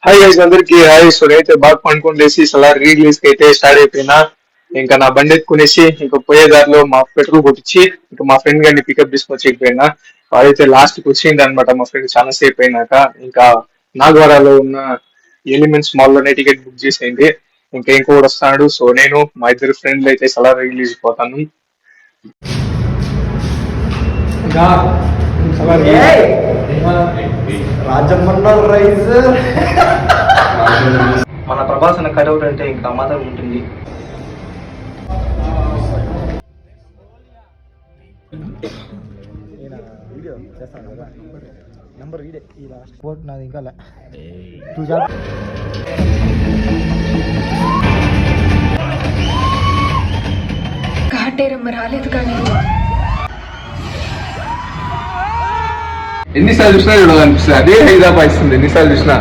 Hi guys అందరికి hi. So నేనైతే బాగా పండుకొని అలా రిలీజ్ కి అయితే స్టార్ట్ అయిపోయినా. ఇంకా నా బండి ఎత్తుకునేసి ఇంకా పోయే దారిలో మా పెట్రోల్ కొట్టించి ఇంకా మా ఫ్రెండ్ గారిని పికప్ తీసుకొచ్చి వెళ్ళిపోయినా. వాడైతే లాస్ట్ కి వచ్చింది అనమాట. మా ఫ్రెండ్ చాలా సేపు అయినాక ఇంకా నాగవరాలో ఉన్న ఎలిమెంట్స్ మాల్ లోనే టికెట్ బుక్ చేసేయండి. ఇంకా ఇంకోటి వస్తాడు. సో నేను మా ఇద్దరు ఫ్రెండ్లు అయితే సలా రిలీజ్ పోతాను. ఇంకా సలా రాజమన్న రైస్ మన ప్రభాస్ అన్న కటౌట్ అంటే ఇంకా మాత్రం ఉంటుంది. వీడియో చేస్తాను కదా, నంబర్ వీడే ఈ లాస్ట్ పోర్ట్ నాది ఇంకా చూసా. కాటేరమ్మ రాలేదు కానీ ఎన్నిసార్లు చూసినా చూడాలనిపిస్తుంది. అదే హైదరాబాద్ ఇస్తుంది ఎన్నిసార్లు చూసినా.